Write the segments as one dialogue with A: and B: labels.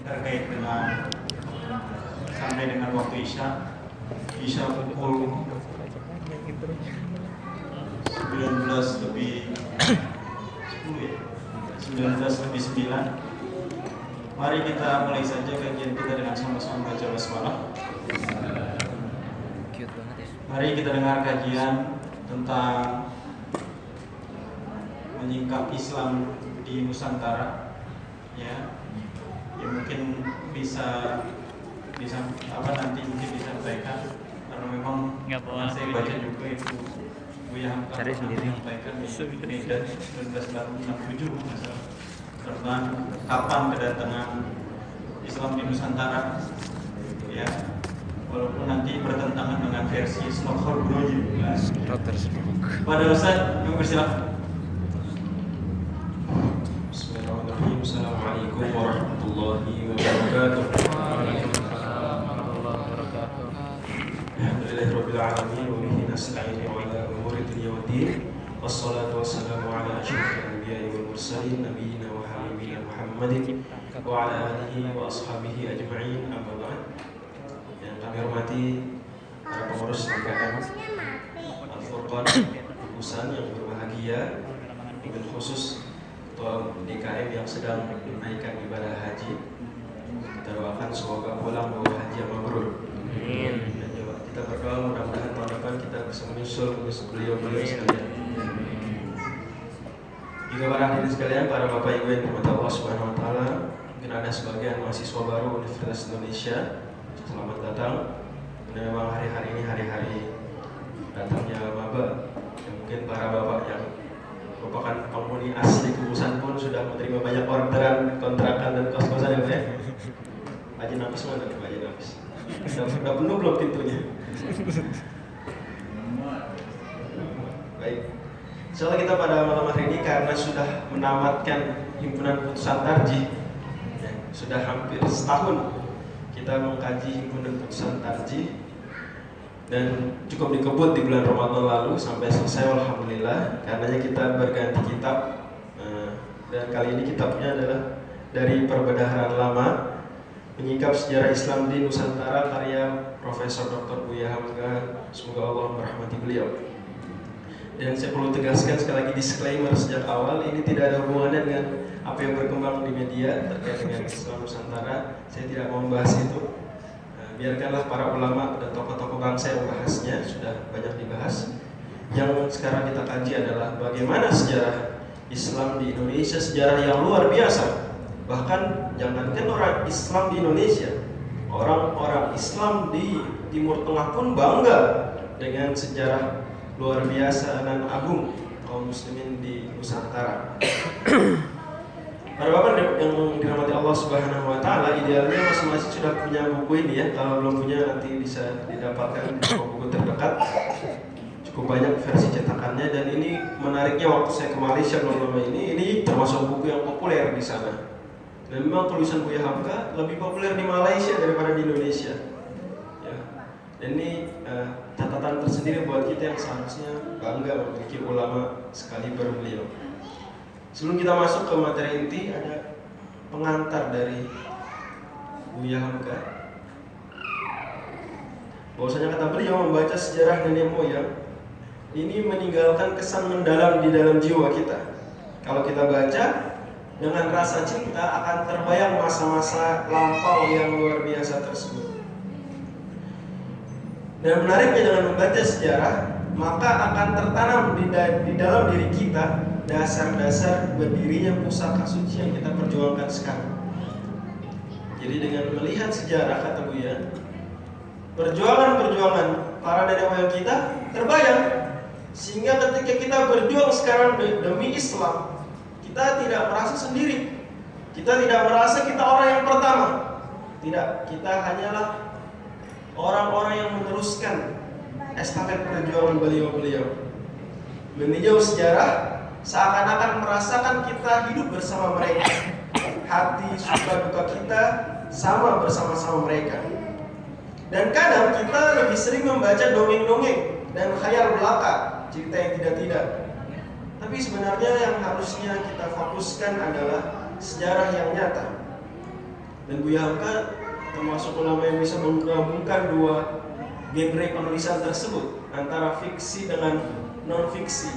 A: terkait dengan sampai dengan waktu Isya pukul 19 lebih 10 ya, 19 lebih 9. Mari kita mulai saja kajian kita dengan sama-sama baca basmalah. Mari kita dengar kajian tentang menyingkap Islam di Nusantara, ya mungkin bisa nanti mungkin disampaikan karena memang saya baca juga itu Buya Hamka menyampaikan di Medan 1967 tentang kapan kedatangan Islam di Nusantara, ya walaupun nanti bertentangan dengan versi Snorkhol Broji. Pada Ustaz, kami persilakan.
B: Bismillahirrahmanirrahim. Assalamualaikum warahmatullahi wabarakatuh. Alhamdulillahirabbil alamin wa bihi nasta'inu ala umuri dunya waddin. Wassalatu wassalamu ala asyrofil anbiya'i wal mursalin nabiyina wa habibina Muhammadin wa ala alihi wa ashabihi ajma'in. Amma ba'd. Yang kami hormati para pengurus DKM Al-Furqan Kukusan yang berbahagia, bil khusus Ketua DKM yang sedang menunaikan ibadah haji. Kita doakan semoga pulang bawa haji yang mabrur. Amin. Dan juga kita berdoa mudah-mudahan tahun depan kita bisa menyusul beliau-beliau sekalian. Juga para hadirin sekalian, para bapak ibu yang dirahmati Allah Subhanahu wa taala, mungkin ada sebagian mahasiswa baru Universitas Indonesia. Selamat datang. Dan memang hari-hari ini hari-hari datangnya maba. Mungkin para bapak yang merupakan penghuni asli Kukusan pun sudah menerima banyak orderan kontrakan dan kos-kosan ya Pak ya. Haji Nafis mana nih Haji Nafis? Sudah penuh belum pintunya? Baik. Insyaallah kita pada malam hari ini karena sudah menamatkan himpunan putusan tarjih, ya, sudah hampir setahun kita mengkaji himpunan putusan tarjih dan cukup dikebut di bulan Ramadan lalu sampai selesai alhamdulillah. Karenanya kita berganti kitab, dan kali ini kitabnya adalah dari Perbendaharaan Lama Menyingkap Sejarah Islam di Nusantara karya Profesor Dr. Buya Hamka, semoga Allah merahmati beliau. Dan saya perlu tegaskan sekali lagi disclaimer sejak awal, ini tidak ada hubungannya dengan apa yang berkembang di media terkait dengan Islam Nusantara. Saya tidak mau membahas itu. Biarkanlah para ulama dan tokoh-tokoh bangsa yang membahasnya, sudah banyak dibahas. Yang sekarang kita kaji adalah bagaimana sejarah Islam di Indonesia, sejarah yang luar biasa. Bahkan jangankan orang Islam di Indonesia, orang-orang Islam di Timur Tengah pun bangga dengan sejarah luar biasa dan agung kaum muslimin di Nusantara. Para bapak yang dirahmati Allah Subhanahu wa taala, idealnya masing-masing sudah punya buku ini ya. Kalau belum punya nanti bisa didapatkan di buku terdekat. Cukup banyak versi cetakannya, dan ini menariknya waktu saya ke Malaysia belum lama ini termasuk buku yang populer di sana. Dan memang tulisan Buya Hamka lebih populer di Malaysia daripada di Indonesia. Ya. Dan ini catatan tersendiri buat kita yang seharusnya bangga memiliki ulama sekaliber beliau. Sebelum kita masuk ke materi inti, ada pengantar dari Buya Hamka. Bahwasanya kata beliau, membaca sejarah nenek moyang ini meninggalkan kesan mendalam di dalam jiwa kita. Kalau kita baca dengan rasa cinta, akan terbayang masa-masa lampau yang luar biasa tersebut. Dan menariknya, dengan membaca sejarah, maka akan tertanam di dalam diri kita dasar-dasar berdirinya pusaka suci yang kita perjuangkan sekarang. Jadi dengan melihat sejarah, kata Buya, perjuangan-perjuangan para nenek moyang kita terbayang, sehingga ketika kita berjuang sekarang demi Islam, kita tidak merasa sendiri. Kita tidak merasa kita orang yang pertama. Tidak, kita hanyalah orang-orang yang meneruskan estafet perjuangan beliau-beliau. Meninjau sejarah, seakan-akan merasakan kita hidup bersama mereka. Hati suka duka kita sama bersama-sama mereka. Dan kadang kita lebih sering membaca dongeng-dongeng dan khayal belaka, cerita yang tidak-tidak. Tapi sebenarnya yang harusnya kita fokuskan adalah sejarah yang nyata. Dan Buya Hamka termasuk ulama yang bisa menggabungkan dua genre penulisan tersebut antara fiksi dengan non fiksi.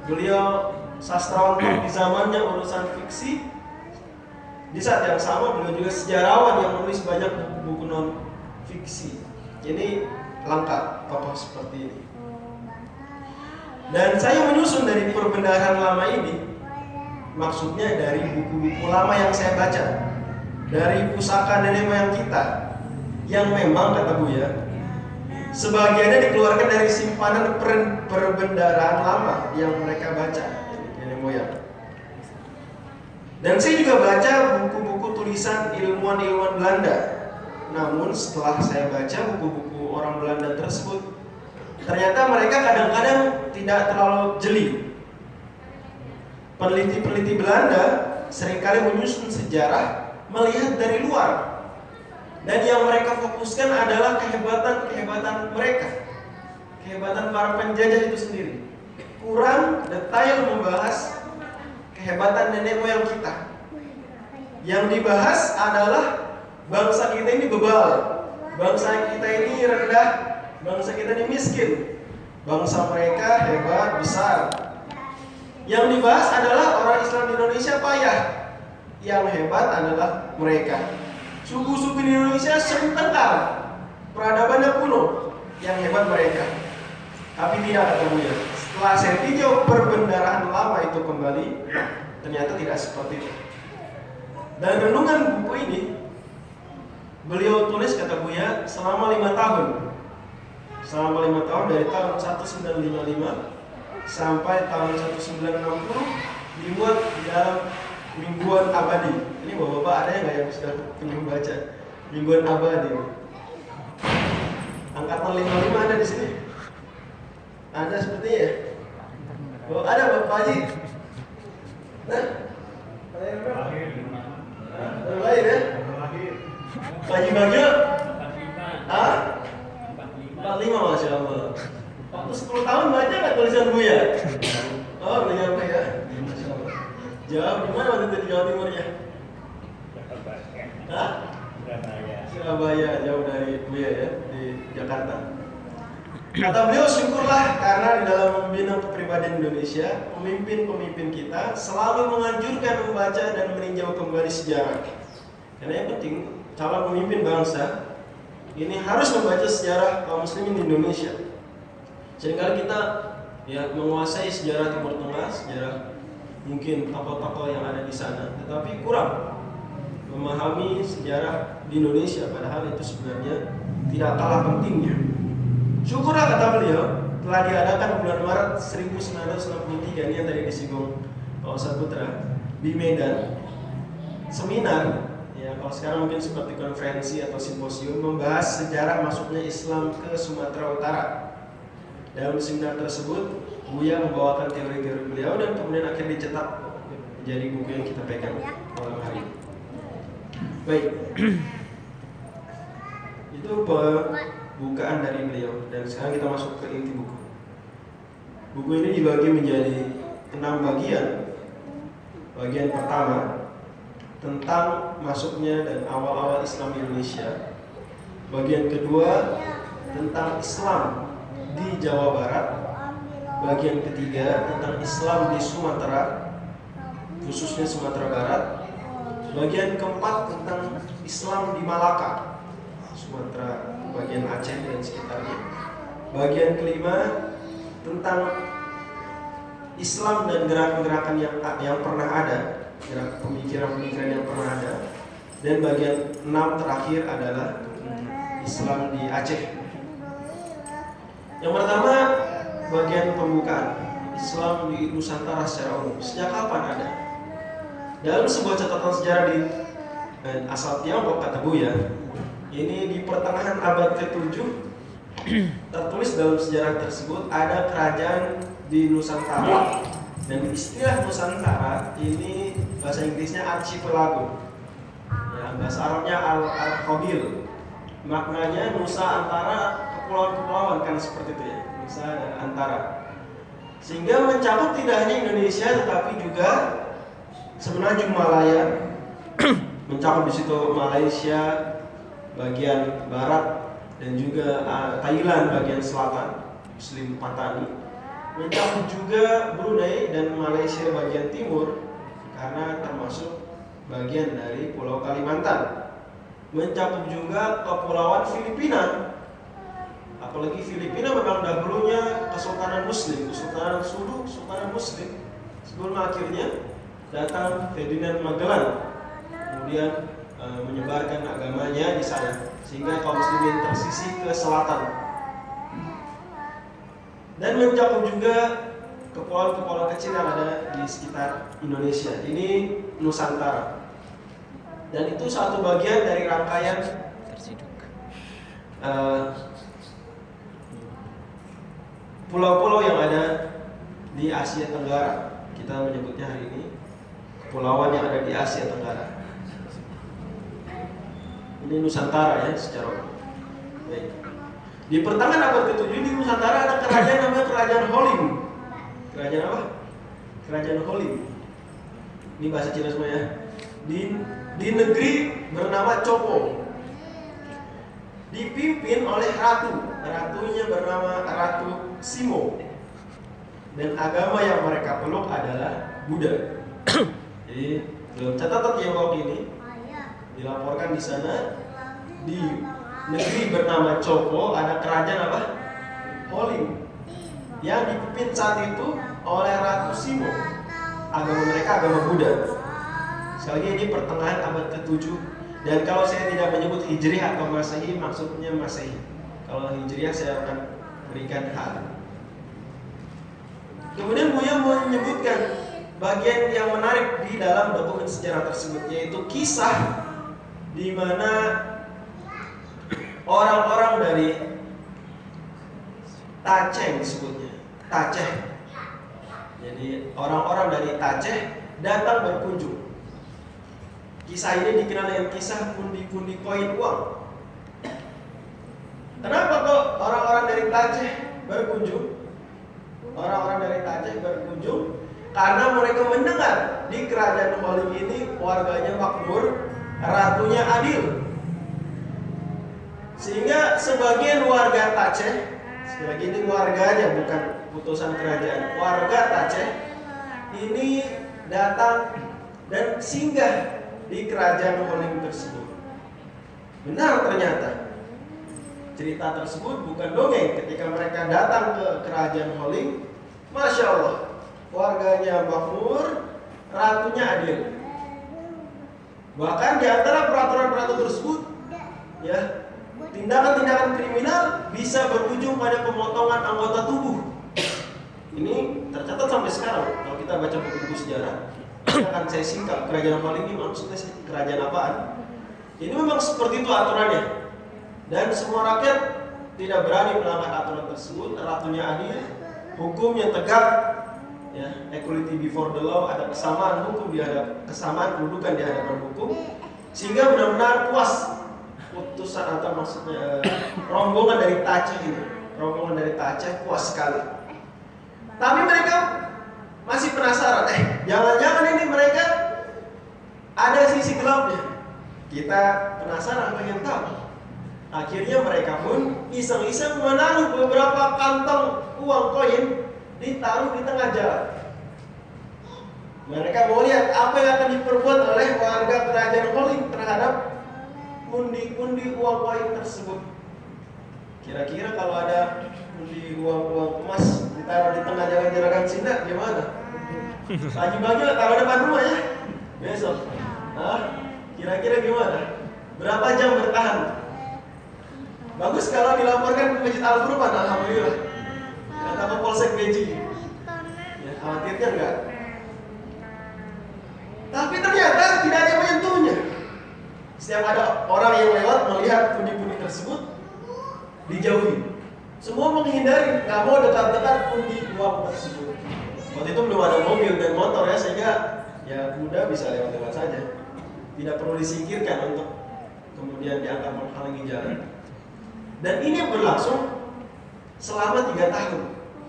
B: Beliau sastrawan top di zamannya urusan fiksi. Di saat yang sama beliau juga sejarawan yang menulis banyak buku non fiksi. Ini lengkap tokoh seperti ini. Dan saya menyusun dari perbendaharaan lama ini, maksudnya dari buku-buku lama yang saya baca, dari pusaka nenek moyang kita, yang memang kata Buya, sebagiannya dikeluarkan dari simpanan perbendaharaan lama yang mereka baca, nenek moyang. Dan saya juga baca buku-buku tulisan ilmuwan-ilmuwan Belanda. Namun setelah saya baca buku-buku orang Belanda tersebut, ternyata mereka kadang-kadang tidak terlalu jeli. Peneliti-peneliti Belanda seringkali menyusun sejarah melihat dari luar. Dan yang mereka fokuskan adalah kehebatan mereka, kehebatan para penjajah itu sendiri. Kurang detail membahas kehebatan nenek moyang kita. Yang dibahas adalah bangsa kita ini bebal, bangsa kita ini rendah, bangsa kita ini miskin, bangsa mereka hebat, besar. Yang dibahas adalah orang Islam di Indonesia payah, yang hebat adalah mereka. Suku-suku di Indonesia sering tengkar, peradabannya kuno, yang hebat mereka. Tapi tidak, kata Buya. Setelah saya tinjau perbendaharaan lama itu kembali, ternyata tidak seperti itu. Dan renungan buku ini beliau tulis, kata Buya, selama 5 tahun. Selama 5 tahun, dari tahun 1955 sampai tahun 1960, dibuat di dalam Mingguan Abadi. Ini bapak-bapak ada nggak yang sudah punya membaca Mingguan Abadi? Angkatan 55 ada di sini? Ada sepertinya ya? Oh, ada Bapak Haji? Nah? Lahir ya? Pak Haji Bagio? Hah? 45, Masya Allah. Waktu 10 tahun baca nggak tulisan Buya? Oh, dengar ya? Masya Allah. Jauh, di mana waktu itu di Jawa Timur ya? Hah? Surabaya, jauh dari Buya ya, di Jakarta. Kata beliau, syukurlah karena di dalam membina kepribadian Indonesia, pemimpin-pemimpin kita selalu menganjurkan membaca dan meninjau kembali sejarah. Karena yang penting, calon pemimpin bangsa ini harus membaca sejarah kaum muslimin di Indonesia. Seringkali kita ya menguasai sejarah Timur Tengah, sejarah mungkin tokoh-tokoh yang ada di sana, tetapi kurang memahami sejarah di Indonesia, padahal itu sebenarnya tidak kalah pentingnya. Syukurlah, kata beliau, telah diadakan bulan Maret 1963, ini yang tadi disinggung Pak Ustadz Putra, di Medan, seminar, ya kalau sekarang mungkin seperti konferensi atau simposium, membahas sejarah masuknya Islam ke Sumatera Utara. Dalam seminar tersebut, Buya membawakan teori-teori beliau dan kemudian akhirnya dicetak menjadi buku yang kita pegang malam hari ini. Baik, itu pembukaan dari beliau, dan sekarang kita masuk ke inti buku. Buku ini dibagi menjadi 6 bagian. Bagian pertama tentang masuknya dan awal-awal Islam di Indonesia. Bagian kedua tentang Islam di Jawa Barat. Bagian ketiga tentang Islam di Sumatera, khususnya Sumatera Barat. Bagian keempat tentang Islam di Malaka, Sumatera, bagian Aceh dan sekitarnya. Bagian kelima tentang Islam dan gerakan-gerakan yang pernah ada, gerakan pemikiran-pemikiran yang pernah ada. Dan bagian 6 terakhir adalah Islam di Aceh. Yang pertama, bagian pembukaan, Islam di Nusantara secara umum. Sejak kapan ada? Dalam sebuah catatan sejarah di asal Tiongkok, kata Buya, ini di pertengahan abad ke-7 tertulis dalam sejarah tersebut ada kerajaan di Nusantara, dan istilah Nusantara ini bahasa Inggrisnya archipelago, ya, bahasa Arabnya al-Qabil, maknanya Nusa antara kepulauan-kepulauan, kan seperti itu ya, Nusa dan antara, sehingga mencakup tidak hanya Indonesia tetapi juga sebenarnya Jumalaya, mencakup di situ Malaysia bagian barat dan juga Thailand bagian selatan, Muslim Patani, mencakup juga Brunei dan Malaysia bagian timur karena termasuk bagian dari Pulau Kalimantan, mencakup juga Kepulauan Filipina. Apalagi Filipina memang dahulunya Kesultanan Muslim, Kesultanan Sulu, Kesultanan Muslim, sebelum akhirnya datang Ferdinand Magellan, kemudian menyebarkan agamanya di sana, sehingga kaum muslimin tersisih ke selatan. Dan mencakup juga kepulauan-kepulauan kecil yang ada di sekitar Indonesia. Ini Nusantara. Dan itu satu bagian dari rangkaian pulau-pulau yang ada di Asia Tenggara. Kita menyebutnya hari ini kepulauan yang ada di Asia Tenggara. Ini Nusantara ya secara umum. Baik. Di pertengahan abad ke-7 di Nusantara ada kerajaan namanya Kerajaan Holim. Kerajaan apa? Kerajaan Holim. Ini bahasa Cina semua ya. Di negeri bernama Copo. Dipimpin oleh ratu. Ratunya bernama Ratu Simo. Dan agama yang mereka peluk adalah Buddha. Jadi dalam catatan Tiongkok ini dilaporkan di sana di negeri bernama Copo ada kerajaan apa? Holim yang dipimpin saat itu oleh Ratu Simo. Agama mereka agama Buddha. Sekali lagi ini pertengahan abad ke-7. Dan kalau saya tidak menyebut Hijriah atau Masehi, maksudnya Masehi. Kalau Hijriah saya akan berikan hal. Kemudian Buya menyebutkan bagian yang menarik di dalam dokumen sejarah tersebut, yaitu kisah di mana orang-orang dari Taceh disebutnya, Taceh. Jadi orang-orang dari Taceh datang berkunjung. Kisah ini dikenal dengan kisah pundi-pundi koin uang. Kenapa kok orang-orang dari Taceh berkunjung? Orang-orang dari Taceh berkunjung karena mereka mendengar di kerajaan Holim ini warganya makmur, ratunya adil. Sehingga sebagian warga Taceh, sekali lagi ini warganya bukan putusan kerajaan, warga Taceh ini datang dan singgah di kerajaan Holim tersebut. Benar ternyata cerita tersebut bukan dongeng. Ketika mereka datang ke kerajaan Holim, Masya Allah, warganya makmur, ratunya adil. Bahkan di antara peraturan-peraturan tersebut, ya, tindakan-tindakan kriminal bisa berujung pada pemotongan anggota tubuh. Ini tercatat sampai sekarang. Kalau kita baca buku-buku sejarah, akan saya singkat kerajaan Holim ini maksudnya kerajaan apaan? Ini memang seperti itu aturannya. Dan semua rakyat tidak berani melanggar aturan tersebut. Ratunya adil, hukumnya tegak, ya, equality before the law, ada kesamaan hukum kesamaan kedudukan di hadapan hukum, sehingga benar-benar puas putusan atau maksudnya rombongan dari Taceh ini, rombongan dari Taceh puas sekali. Tapi mereka masih penasaran, jangan-jangan ini mereka ada sisi gelapnya. Kita penasaran, pengen tahu. Akhirnya mereka pun iseng-iseng menaruh beberapa kantong uang koin, ditaruh di tengah jalan. Mereka mau lihat apa yang akan diperbuat oleh warga kerajaan Holim terhadap pundi-pundi uang koin tersebut. Kira-kira kalau ada pundi uang emas ditaruh di tengah jalan Juragan Sinda, gimana? Bagi-bagi lah, taruh depan rumah ya. Besok. Kira-kira gimana? Berapa jam bertahan? Bagus kalau dilaporkan ke Masjid Al-Furqan, alhamdulillah. Kata Kapolsek Beji. Ya, khawatirnya enggak. Tapi ternyata tidak ada yang menyentuhnya. Setiap ada orang yang lewat melihat pundi-pundi tersebut, dijauhi. Semua menghindari, nggak mau dekat-dekat pundi uang tersebut. Waktu itu belum ada mobil dan motor ya, sehingga ya mudah bisa lewat-lewat saja. Tidak perlu disingkirkan untuk kemudian dianggap menghalangi jalan. Dan ini yang berlangsung selama 3 tahun.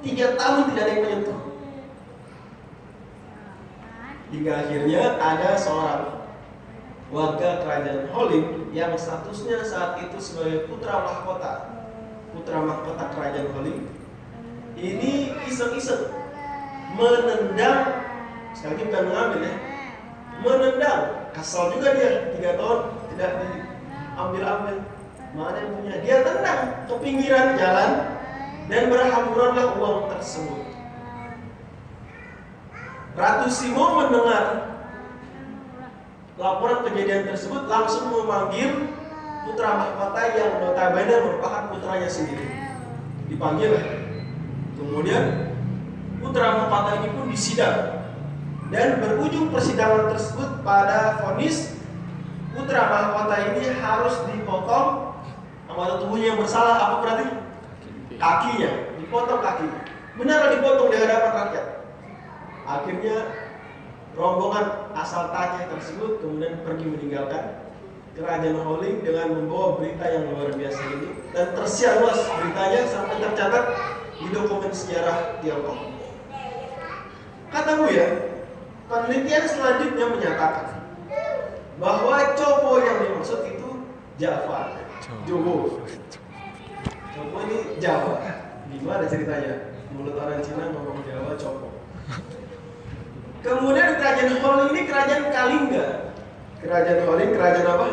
B: 3 tahun tidak ada yang menyentuh. Hingga akhirnya ada seorang warga kerajaan Holim yang statusnya saat itu sebagai putra mahkota kerajaan Holim, ini iseng-iseng menendang, sekali lagi bukan mengambil ya, menendang, kasal juga dia 3 tahun tidak diambil-ambil, mana yang punya, dia tendang ke pinggiran jalan dan berhamburanlah uang tersebut. Ratu Simo mendengar laporan kejadian tersebut, langsung memanggil putra mahkota yang notabene merupakan putranya sendiri. Dipanggil. Kemudian putra mahkota ini pun disidang dan berujung persidangan tersebut pada vonis putra mahkota ini harus dipotong anggota tubuhnya yang bersalah. Apa berarti? Kakinya, dipotong kakinya. Benar dipotong di hadapan rakyat. Akhirnya rombongan asal Aceh tersebut kemudian pergi meninggalkan kerajaan Holing dengan membawa berita yang luar biasa ini, dan tersiar luas beritanya sampai tercatat di dokumen sejarah Tiongkok. Kata Buya, penelitian selanjutnya menyatakan bahwa Copo yang dimaksud itu Java, Jowo. Copo ini Jawa. Gimana ceritanya? Mulut orang Cina ngomong Jawa, Copo. Kemudian kerajaan Holing ini kerajaan Kalingga. Kerajaan Holing, kerajaan apa?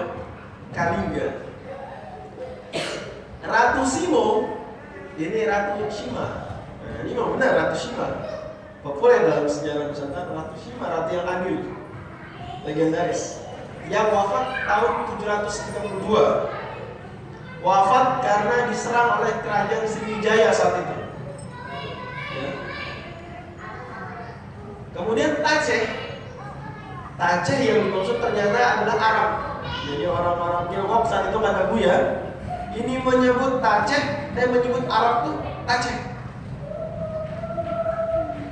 B: Kalingga. Ratu Simo, ini Ratu Shima. Nah, ini memang benar Ratu Shima. Populer dalam sejarah Nusantara, Ratu Shima, ratu yang adil, legendaris, yang wafat tahun 732. Wafat karena diserang oleh kerajaan Sriwijaya saat itu. Ya. Kemudian Aceh yang dimaksud ternyata adalah Arab. Jadi orang-orang Tiongkok saat itu kata Buya, ini menyebut Aceh dan menyebut Arab tuh Aceh.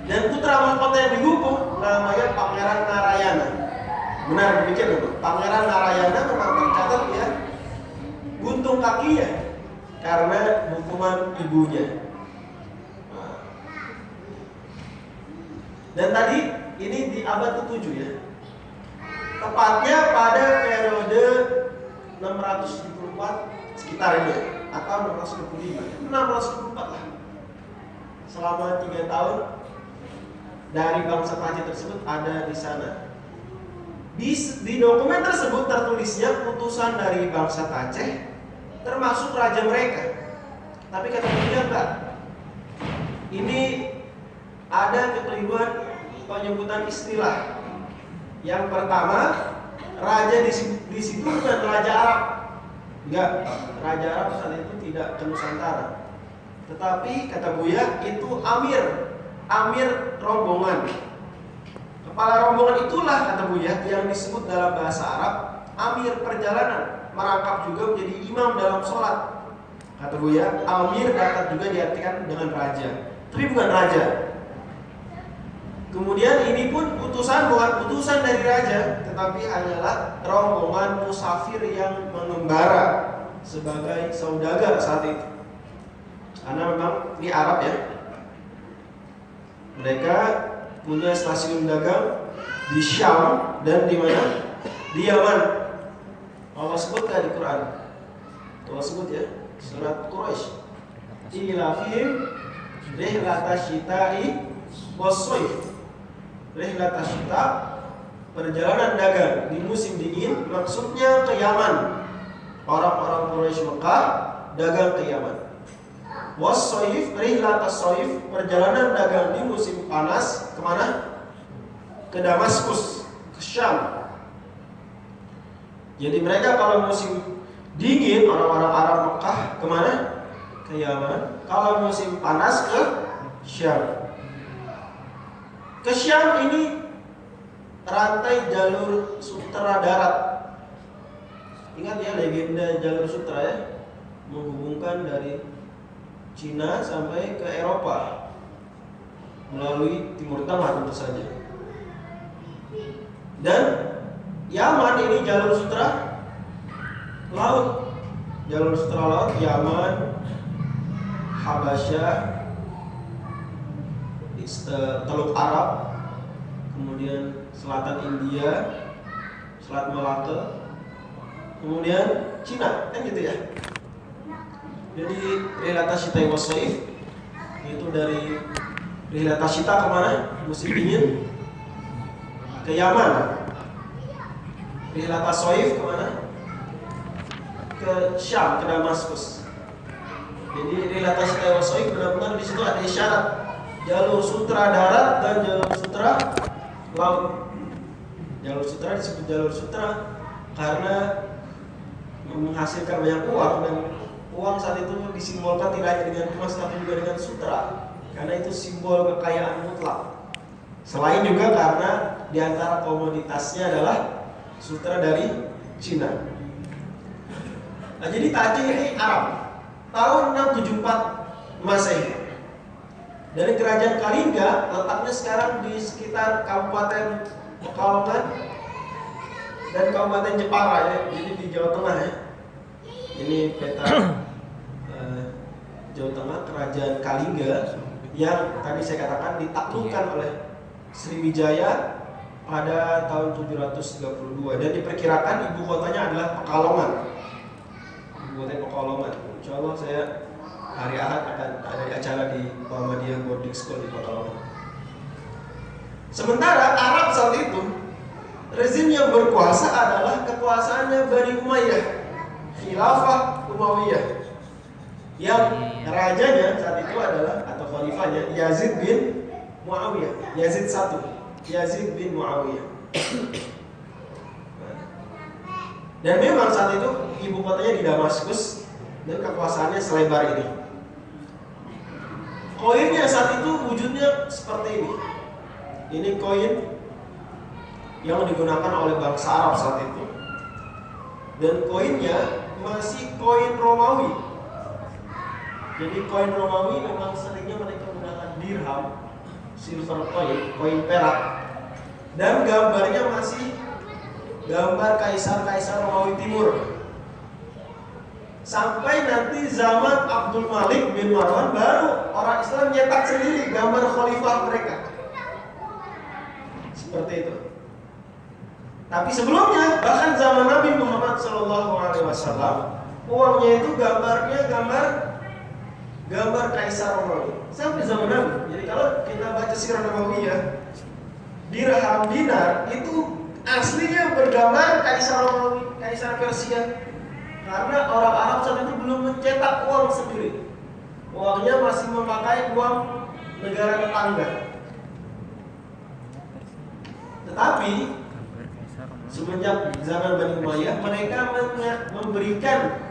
B: Dan putra mahkota yang dihukum namanya Pangeran Narayana. Benar demikian loh. Pangeran Narayana memang tercatat ya buntung kakinya karena hukuman ibunya. Dan tadi ini di abad ke-7 ya. Tepatnya pada periode 674 sekitar ini atau 625, 624 lah. Selama 3 tahun dari bangsa Aceh tersebut ada di sana. Di dokumen tersebut tertulisnya putusan dari bangsa Aceh termasuk raja mereka. Tapi kata beliau enggak. Ini ada kekeliruan penyebutan istilah. Yang pertama, raja di situ bukan raja Arab. Enggak, raja Arab saat itu tidak ke Nusantara. Tetapi kata Buya itu amir rombongan. Kepala rombongan itulah kata Buya yang disebut dalam bahasa Arab amir perjalanan, merangkap juga menjadi imam dalam sholat. Kata Buya, amir dapat juga diartikan dengan raja, tapi bukan raja. Kemudian ini pun putusan bukan putusan dari raja, tetapi hanyalah rombongan musafir yang mengembara sebagai saudagar saat itu. Karena memang ini Arab ya. Mereka punya stasiun dagang di Syam dan di mana? Di Yaman. Allah sebut di Quran. Allah sebut ya, surat Quraisy. Ilafihim rihlatasyita'i was-shayf. Rihlatasyita, perjalanan dagang di musim dingin, maksudnya ke Yaman. Orang-orang Quraisy Mekah dagang ke Yaman. Was-shayf, rihlatasyayf, perjalanan dagang di musim panas kemana? Ke Damaskus, ke Syam. Jadi mereka kalau musim dingin, orang-orang Arab Mekah kemana? Ke Yaman. Kalau musim panas ke Syam. Ke Syam ini rantai jalur sutra darat. Ingat ya legenda jalur sutra ya, menghubungkan dari Cina sampai ke Eropa melalui Timur Tengah tentu saja. Dan Yaman ini jalur sutra laut, jalur sutra laut Yaman, Habasyah, Teluk Arab, kemudian selatan India, Selat Malaka, kemudian Cina, kan gitu ya. Jadi Rihlata Syita wa Shaif itu dari Rihlata Syita kemana? Musim dingin ke Yaman. Rihlata Shaif kemana? Ke Syam, ke Damaskus. Jadi Rihlata Syita wa Shaif benar-benar di situ ada isyarat jalur sutra darat dan jalur sutra laut. Jalur sutra disebut jalur sutra karena menghasilkan banyak uang, dan uang saat itu disimbolkan tidak hanya dengan emas tapi juga dengan sutra, karena itu simbol kekayaan mutlak. Selain juga karena diantara komoditasnya adalah sutra dari Cina. Nah, jadi Tajih ini Arab tahun 674 Masehi. Dari kerajaan Kalingga, letaknya sekarang di sekitar Kabupaten Pekalongan dan Kabupaten Jepara ya, jadi di Jawa Tengah ya. Ini peta Jawa Tengah, kerajaan Kalingga yang tadi saya katakan ditaklukkan oleh Sriwijaya pada tahun 732 dan diperkirakan ibu kotanya adalah Pekalongan. Ibu kota Pekalongan. Insya Allah saya hari Ahad akan ada acara di Muhammadiyah Boarding School di Pekalongan. Sementara Arab saat itu rezim yang berkuasa adalah kekuasaannya Bani Umayyah, Khilafah Umayyah, yang rajanya saat itu adalah atau khalifahnya Yazid bin Muawiyah, Yazid I, Yazid bin Muawiyah. Dan memang saat itu ibu kotanya di Damaskus dan kekuasaannya selebar ini. Koinnya saat itu wujudnya seperti ini. Ini koin yang digunakan oleh bangsa Arab saat itu. Dan koinnya masih koin Romawi. Jadi koin Romawi memang seringnya mereka menggunakan dirham, silver coin, koin perak. Dan gambarnya masih gambar kaisar-kaisar Romawi Timur. Sampai nanti zaman Abdul Malik bin Marwan baru orang Islam nyetak sendiri gambar khalifah mereka. Seperti itu. Tapi sebelumnya, bahkan zaman Nabi Muhammad SAW, uangnya itu gambarnya gambar kaisar Romawi. Sampai zaman Nabi. Jadi kalau kita baca sirah Nabawiyah, dirham dinar itu aslinya bergambar kaisar Romawi, kaisar Persia. Karena orang Arab saat itu belum mencetak uang sendiri. Uangnya masih memakai uang negara tetangga. Tetapi semenjak zaman Bani Umayyah, mereka memberikan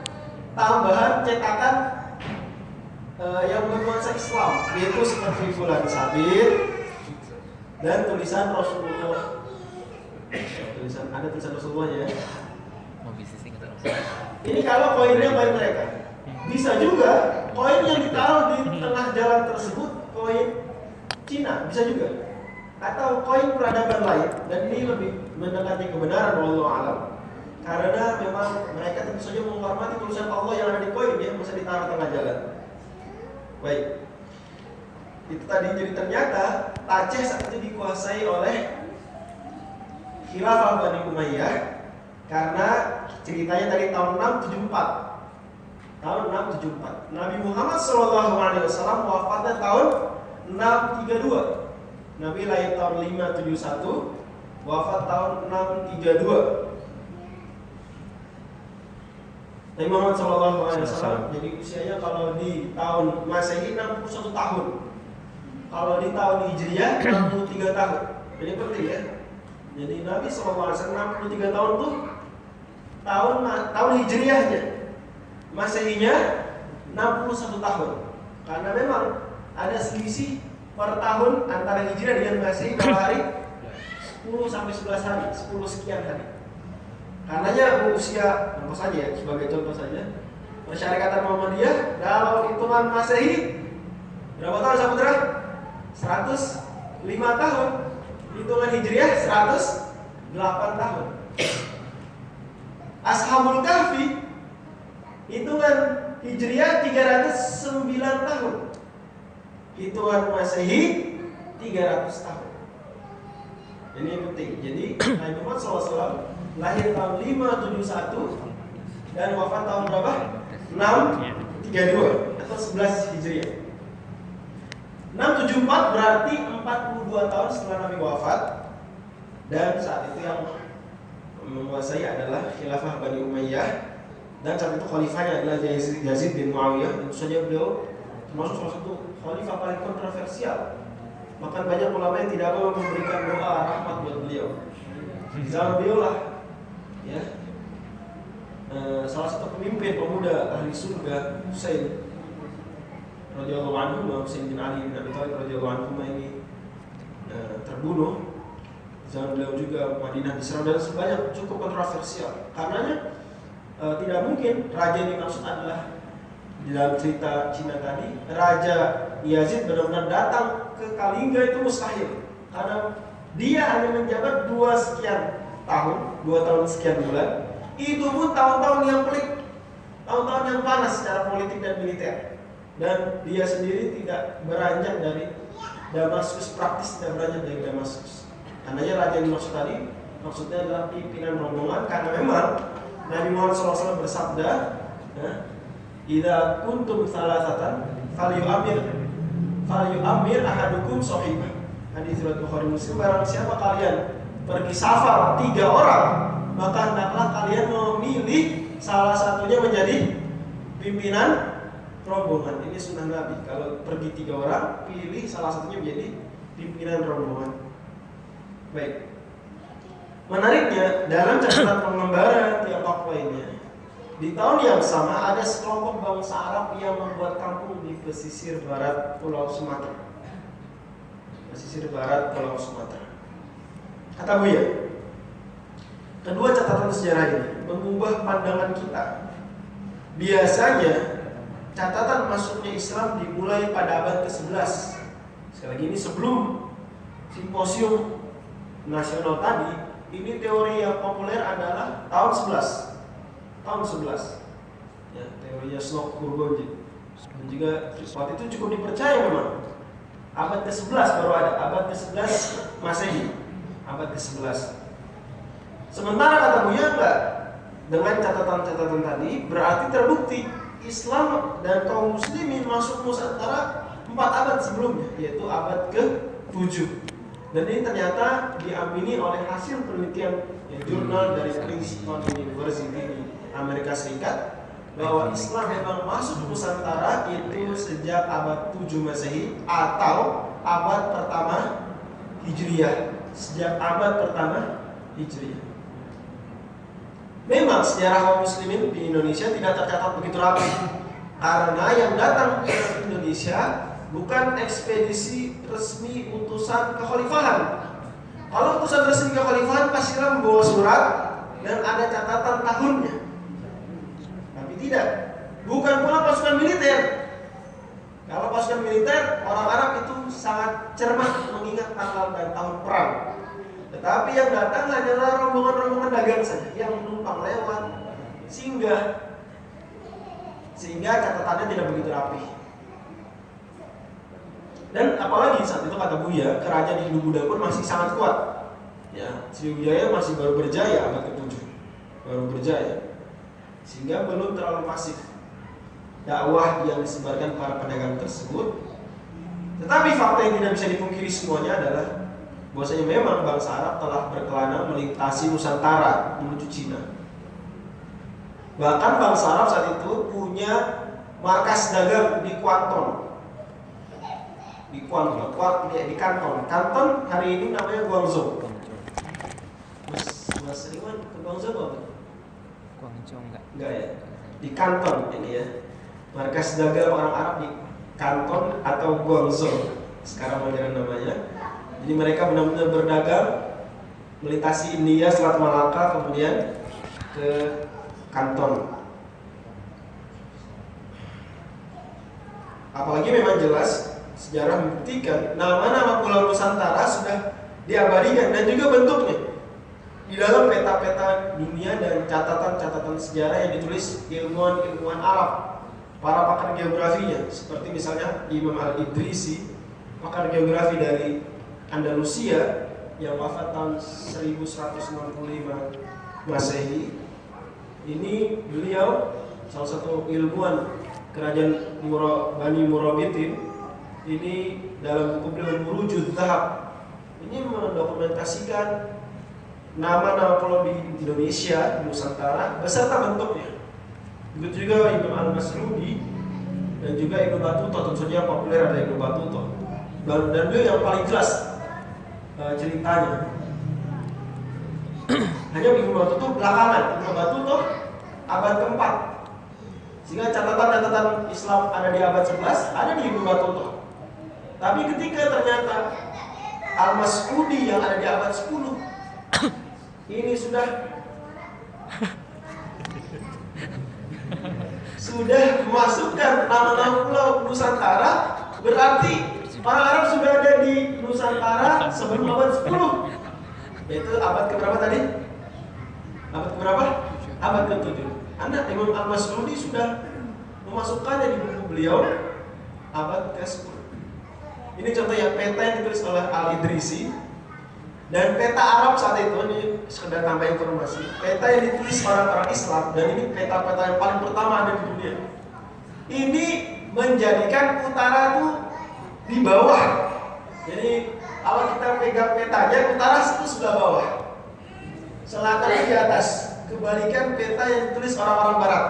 B: tambahan cetakan yang bernuansa Islam, yaitu seperti Fulan Sabit dan tulisan Rasulullah. Ada tulisan Rasulullahnya. Ini kalau koinnya koin mereka. Bisa juga koin yang ditaruh di tengah jalan tersebut koin Cina, bisa juga. Atau koin peradaban lain, dan ini lebih mendekati kebenaran wallahu a'lam. Karena memang mereka tentu saja menghormati tulisan Allah yang ada di koin ya, bisa ditaruh tengah jalan. Baik. Itu tadi, jadi ternyata Aceh saat itu dikuasai oleh Khilafah Bani Umayyah karena ceritanya tadi tahun 674. Tahun 674. Nabi Muhammad SAW wafatnya tahun 632. Nabi lahir tahun 571, wafat tahun 632. Nabi Muhammad SAW jadi usianya kalau di tahun Masehi 61 tahun. Kalau di tahun Hijriah 63 tahun. Jadi penting ya. Jadi Nabi SAW 63 tahun tuh tahun Hijriahnya. Masehinya 61 tahun. Karena memang ada selisih per tahun antara Hijriah dengan Masehi berapa hari? 10 sampai 11 hari, 10 sekian hari. Karenanya usia, contoh saja ya, sebagai contoh saja, Persyarikatan Muhammadiyah dalam hitungan Masehi berapa tahun saudara? 105 tahun. Hitungan Hijriah 108 tahun. Ashabul Kahfi hitungan Hijriah 309 tahun. Hitungan Masehi 300 tahun. Ini penting. Jadi Nabi Muhammad SAW lahir tahun 571 dan wafat tahun berapa? 632 atau 11 Hijriah. 674 berarti 42 tahun setelah Nabi wafat, dan saat itu yang menguasai adalah khilafah Bani Umayyah, dan saat itu khalifahnya adalah Yazid bin Muawiyah. Tentu saja beliau termasuk salah satu khalifah paling kontroversial. Bahkan banyak ulama yang tidak mau memberikan doa rahmat buat beliau. Di zaman beliau lah, ya, salah satu pemimpin pemuda ahli surga Husain radhiyallahu anhu, Husain bin Ali bin Abi Thalib radhiyallahu anhu ini terbunuh. Zaman beliau juga Madinah diserang dan sebanyak cukup kontroversial. Karenanya tidak mungkin raja yang dimaksud adalah di dalam cerita Cina tadi, Raja Yazid benar-benar datang ke Kalingga itu mustahil, karena dia hanya menjabat 2 tahun sekian bulan. Itu pun tahun-tahun yang pelik, tahun-tahun yang panas secara politik dan militer. Dan dia sendiri tidak beranjak dari Damaskus, praktis tidak beranjak dari Damaskus. Karena raja yang dimaksud tadi, maksudnya adalah pimpinan rombongan, karena memang Nabi Muhammad SAW bersabda, "Idza kuntum salasatan falyu'amir ahadukum shahibah." Hadis riwayat Bukhari Muslim. Barang siapa kalian pergi safar 3 orang, maka hendaklah kalian memilih salah satunya menjadi pimpinan rombongan. Ini sunnah Nabi. Kalau pergi 3 orang, pilih salah satunya menjadi pimpinan rombongan. Baik. Menariknya, dalam catatan pengembaraan Tiongkok lainnya, di tahun yang sama ada sekelompok bangsa Arab yang membuat kampung di pesisir barat Pulau Sumatera. Pesisir barat Pulau Sumatera. Kata Buya, kedua catatan sejarah ini mengubah pandangan kita. Biasanya catatan masuknya Islam dimulai pada abad ke-11. Sekali lagi, ini sebelum simposium nasional tadi, ini teori yang populer adalah tahun 11. Tahun 11. Ya, teorinya Snok-Burgonji. Dan juga waktu itu cukup dipercaya memang. Abad ke-11 baru ada, abad ke-11 Masehi. Abad ke-11. Sementara kata Buya enggak. Dengan catatan-catatan tadi berarti terbukti Islam dan kaum muslimin masuk Nusantara 4 abad sebelumnya, yaitu abad ke-7. Dan ini ternyata diamini oleh hasil penelitian jurnal dari Princeton University di Amerika Serikat, bahwa Islam memang masuk Nusantara itu sejak abad 7 Masehi atau abad pertama Hijriah. Sejak abad pertama Hijriah. Memang sejarah kaum muslimin di Indonesia tidak tercatat begitu rapi, karena yang datang ke Indonesia bukan ekspedisi resmi utusan kekhalifahan. Kalau utusan resmi kekhalifahan pastilah membawa surat dan ada catatan tahunnya. Tapi tidak, bukan pula pasukan militer. Kalau pasukan militer, orang Arab itu sangat cermat mengingat tanggal dan tahun perang. Tetapi yang datang hanyalah rombongan-rombongan dagang saja yang menumpang lewat, singgah, sehingga catatannya tidak begitu rapi. Dan apalagi saat itu kata Buya, kerajaan Hindu Buddha pun masih sangat kuat. Ya, Sriwijaya masih baru berjaya abad ke-7, baru berjaya, sehingga belum terlalu masif dakwah yang disebarkan para pedagang tersebut. Tetapi fakta yang tidak bisa dipungkiri semuanya adalah bahwasanya memang bangsa Arab telah berkelana melintasi Nusantara menuju Cina. Bahkan bangsa Arab saat itu punya markas dagang di Kuantan. Di Kanton. Kanton hari ini namanya Guangzhou. Mas Riwan ke Guangzhou apa?
C: Guangzhou
B: Enggak ya. Di Kanton ini ya. Markas dagang orang Arab di Kanton atau Guangzhou. Sekarang modern namanya. Jadi mereka benar-benar berdagang melintasi India, Selat Malaka, kemudian ke Kanton. Apalagi memang jelas sejarah membuktikan nama-nama pulau Nusantara sudah diabadikan dan juga bentuknya di dalam peta-peta dunia dan catatan-catatan sejarah yang ditulis ilmuwan-ilmuwan Arab, para pakar geografinya, seperti misalnya Imam Al-Idrisi, pakar geografi dari Andalusia yang wafat tahun 1165 Masehi. Ini beliau salah satu ilmuwan kerajaan Bani Murabitin. Ini dalam buku beliau Murujud Dhahab. Ini mendokumentasikan nama-nama pulau di Indonesia, di Nusantara, beserta bentuknya. Begitu juga Ibnu Al-Masrudi dan juga Ibnu Battuta. Tentu saja populer ada Ibnu Battuta. Dan beliau yang paling jelas ceritanya. Hanya Ibnu Battuta belakangan, Ibnu Battuta abad keempat. Sehingga catatan-catatan Islam ada di abad 11, ada di Ibnu Battuta. Tapi ketika ternyata Al-Mas'udi yang ada di abad 10 ini sudah memasukkan nama-nama pulau Nusantara, berarti orang Arab sudah ada di Nusantara sebelum abad 10. Yaitu abad keberapa tadi? Abad keberapa? Abad ke-7. Anak Imam Al-Mas'udi sudah memasukkannya di buku beliau abad ke-10. Ini contohnya peta yang ditulis oleh Al-Idrisi. Dan peta Arab saat itu, ini sekedar tambah informasi, peta yang ditulis orang-orang Islam, dan ini peta-peta yang paling pertama ada di dunia. Ini menjadikan utara itu di bawah. Jadi kalau kita pegang petanya, utara itu sudah bawah, selatan di atas. Kebalikan peta yang ditulis orang-orang Barat,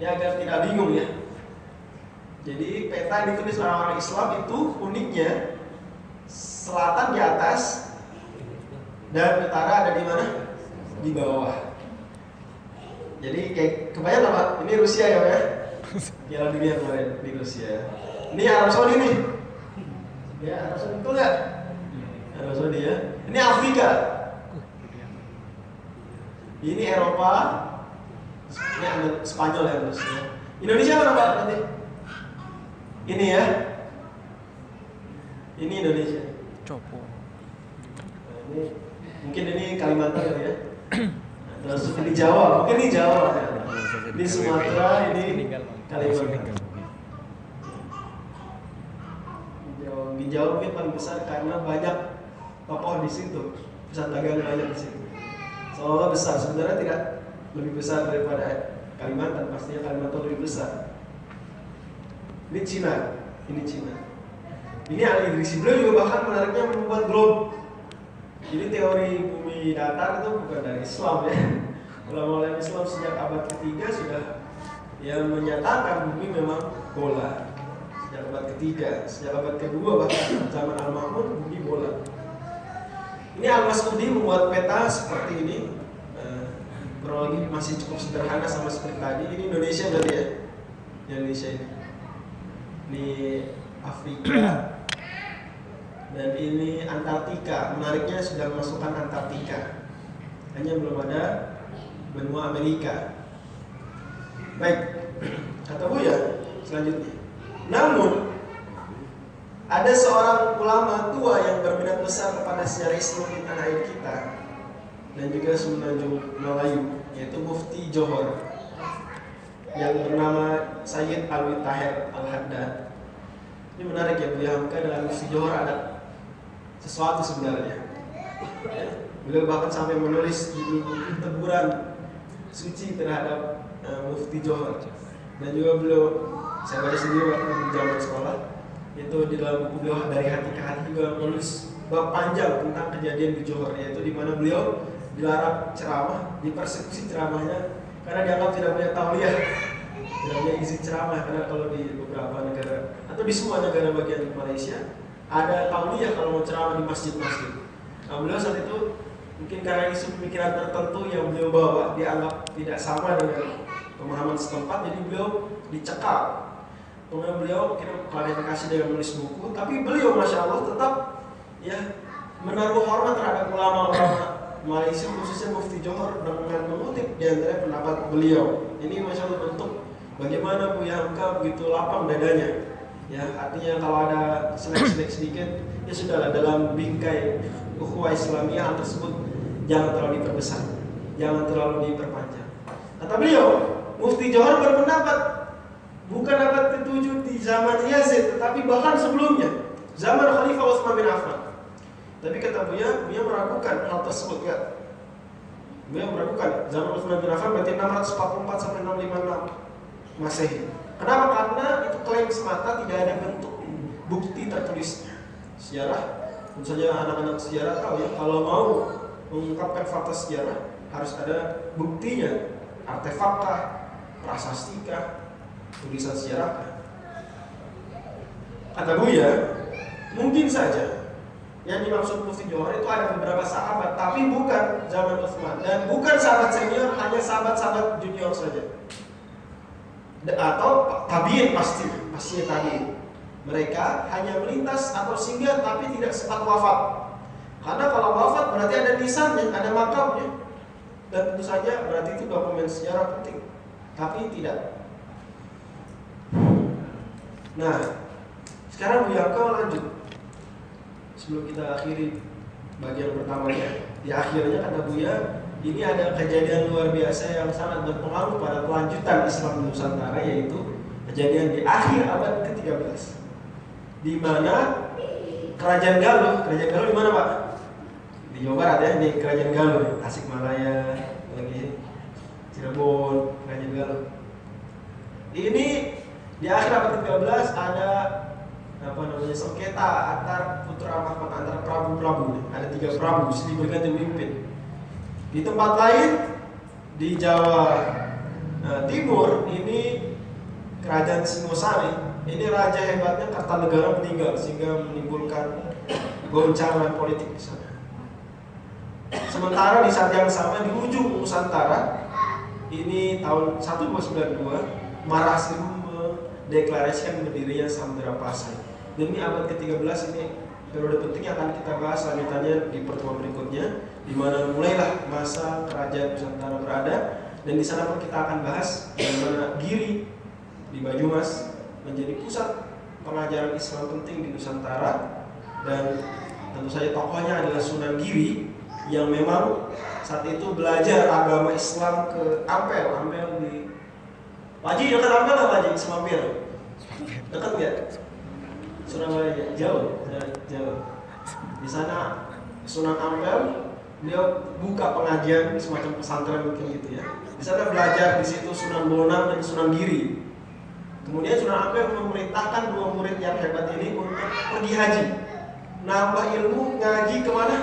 B: ya agar tidak bingung ya. Jadi peta yang ditulis orang-orang Islam itu uniknya selatan di atas dan utara ada di mana? Di bawah. Jadi kayak kebayang apa? Ini Rusia ya, Pak ya? Piala Dunia kemarin di Rusia. Ini Arab Saudi nih. Ya, Arab Saudi betul nggak? Arab Saudi ya. Ini Afrika. Ini Eropa. Ini Spanyol ya Rusia. Indonesia mana Pak nanti? Ini ya. Ini Indonesia.
C: Copo.
B: Ini mungkin ini Kalimantan kali ya. Terus ini Jawa, mungkin ini Jawa. Ini Sumatera, ini Kalimantan. Di Jawa mungkin paling besar karena banyak tokoh di situ, pusat dagang banyak di situ. Seolah besar, sebenarnya tidak lebih besar daripada Kalimantan. Pastinya Kalimantan lebih besar. Ini Cina, ini Cina. Ini Al-Idrisi, beliau juga bahkan menariknya membuat globe. Jadi teori bumi datar itu bukan dari Islam ya. Ulama-ulama Islam sejak abad ketiga sudah yang menyatakan bumi memang bola. Sejak abad ketiga, sejak abad kedua bahkan zaman Al-Ma'mun bumi bola. Ini Al-Mas'udi membuat peta seperti ini. Kronologi masih cukup sederhana sama seperti tadi. Ini Indonesia berarti ya. Indonesia ini. Ini Afrika. Dan ini Antartika. Menariknya sudah memasukkan Antartika. Hanya belum ada benua Amerika. Baik, kata Buya selanjutnya. Namun ada seorang ulama tua yang berminat besar kepada sejarah Islam di tanah air kita dan juga semenanjung Melayu, yaitu Mufti Johor yang bernama Sayyid Alwi Tahir Al-Haddad. Ini menarik ya Buya Hamka, dengan Mufti Johor ada sesuatu sebenarnya. Beliau bahkan sampai menulis judul teguran suci terhadap Mufti Johor. Dan juga beliau, saya baca sendiri waktu di zaman sekolah, itu di dalam buku beliau Dari Hati ke Hati juga menulis bab panjang tentang kejadian di Johor, yaitu di mana beliau dilarang ceramah, dipersekusi ceramahnya karena dianggap tidak punya tauliah, tidak punya izin ceramah. Karena kalau di beberapa negara atau di semua negara bagian Malaysia ada tauliah kalau mau ceramah di masjid-masjid. Nah, beliau saat itu mungkin karena isu pemikiran tertentu yang beliau bawa dianggap tidak sama dengan pemahaman setempat, jadi beliau dicekal. Kemudian beliau mungkin klarifikasi dengan menulis buku, tapi beliau Masya Allah tetap ya menaruh hormat terhadap ulama-ulama Malaysia, khususnya Mufti Johor, dengan mengutip di antara pendapat beliau. Ini Masya Allah bentuk bagaimana Buya Hamka begitu lapang dadanya. Ya, artinya kalau ada selek-selek sedikit, ya sudahlah, dalam bingkai ukhuwah Islamiyah tersebut jangan terlalu diperbesar, jangan terlalu diperpanjang. Kata beliau, Mufti Johor berpendapat bukan abad ke-7 di zaman Yazid, tetapi bahkan sebelumnya, zaman Khalifah Utsman bin Affan. Tapi kata Buya meragukan hal tersebut ya. Beliau meragukan zaman Utsman bin Affan berarti 644 sampai 656 Masehi. Kenapa? Karena itu klaim semata, tidak ada bentuk bukti tertulisnya. Sejarah, tentu saja anak-anak sejarah tahu ya, kalau mau mengungkapkan fakta sejarah harus ada buktinya, artefakkah, prasastikah, tulisan sejarah. Kata Buya, mungkin saja yang dimaksud Mufti Johor itu ada beberapa sahabat, tapi bukan zaman Utsman dan bukan sahabat senior, hanya sahabat-sahabat junior saja. Atau tabiin pasti tabiin. Mereka hanya melintas atau singgah tapi tidak sempat wafat. Karena kalau wafat berarti ada nisannya, ada makamnya. Dan tentu saja berarti itu dokumen sejarah penting. Tapi tidak. Nah, sekarang Buya Angka lanjut. Sebelum kita akhiri bagian pertamanya, di akhirnya kata Buya, ini ada kejadian luar biasa yang sangat berpengaruh pada kelanjutan Islam di Nusantara, yaitu kejadian di akhir abad ke-13, di mana Kerajaan Galuh di mana Pak? Di Jawa Barat ya, di Kerajaan Galuh, Tasikmalaya, lagi Cirebon, Kerajaan Galuh. Ini di akhir abad ke-13 ada sengketa antar putra Mahkota, antara prabu-prabu. Ada 3 prabu, silih berganti pemimpin. Di tempat lain di Jawa Timur ini Kerajaan Singosari, ini raja hebatnya Kartanegara meninggal sehingga menimbulkan goncangan politik di sana. Sementara di saat yang sama di ujung Nusantara ini tahun 1292 Marasirum mendeklarasikan berdirinya Samudra Pasai. Dan ini abad ke-13, ini periode penting yang akan kita bahas lanjutannya di pertemuan berikutnya, di mana mulailah masa kerajaan Nusantara berada, dan di sana pun kita akan bahas bagaimana Giri di Banyumas menjadi pusat pengajaran Islam penting di Nusantara, dan tentu saja tokohnya adalah Sunan Giri yang memang saat itu belajar agama Islam ke Ampel di Paji, dekat Ampel atau Paji? Semampir? Dekat nggak? Surabaya, jauh. Di sana Sunan Ampel, beliau buka pengajian semacam pesantren mungkin gitu ya. Di sana belajar di situ Sunan Bonang dan Sunan Giri. Kemudian Sunan Ampel memerintahkan 2 murid yang hebat ini untuk pergi haji, nambah ilmu, ngaji kemana?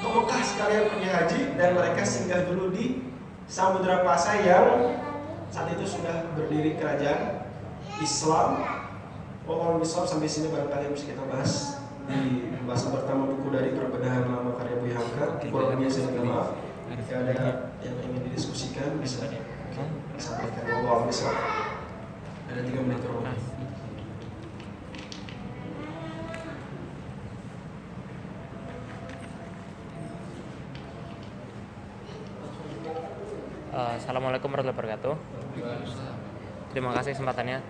B: Ke Mekah sekalian pergi haji, dan mereka singgah dulu di Samudra Pasai yang saat itu sudah berdiri kerajaan Islam. Kalau misal sampai sini barangkali bisa kita bahas di pembahasan pertama buku dari Perbedahan Lama karya Buya Hamka. Kurang lebih saya minta maaf. Jika ada yang ingin didiskusikan bisa disampaikan. Wallahu a'lam. Ada 3 menit terus.
C: Assalamualaikum warahmatullahi wabarakatuh. Terima kasih kesempatannya.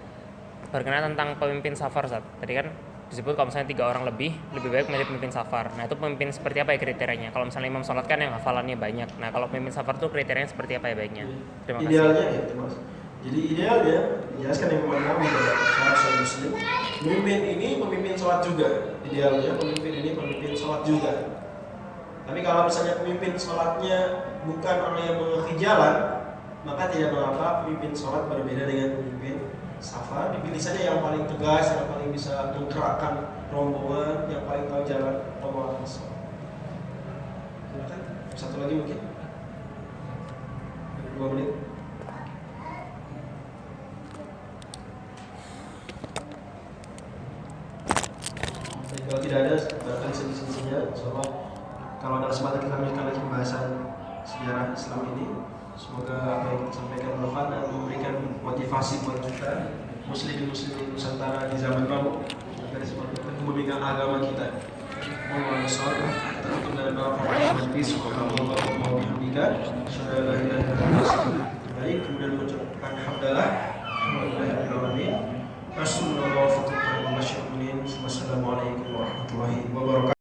C: Berkenaan tentang pemimpin safar, Ustaz. Tadi kan disebut kalau misalnya 3 orang lebih baik milih pemimpin safar. Nah, itu pemimpin seperti apa ya kriterianya? Kalau misalnya imam sholat kan yang hafalannya banyak. Nah, kalau pemimpin safar itu kriterianya seperti apa ya baiknya? Terima kasih.
B: Idealnya ya, Mas. Jadi idealnya dijelaskan Imam Nawawi dalam Sahih Muslim, pemimpin ini pemimpin sholat juga. Idealnya pemimpin ini pemimpin sholat juga. Tapi kalau misalnya pemimpin sholatnya bukan orang yang mengerti jalan, maka tidak mengapa pemimpin sholat berbeda dengan pemimpin safar. Dipilih saja yang paling tegas, yang paling bisa menggerakkan rombongan, yang paling tahu jalan rombongan sholat. Silakan, satu lagi mungkin 2 menit. Kalau tidak ada, barangkali sedikit-sedikit insyaallah. Kalau ada kesempatan kita lanjutkan lagi pembahasan sejarah Islam ini. Semoga apa yang kita sampaikan bermanfaat dan memberikan motivasi buat kita muslimin Nusantara di zaman now agar semakin teguh memegang agama kita. Mohon maaf, tertutup dari doa. Subhanallah wa bihamdihi, asyhadu an la ilaha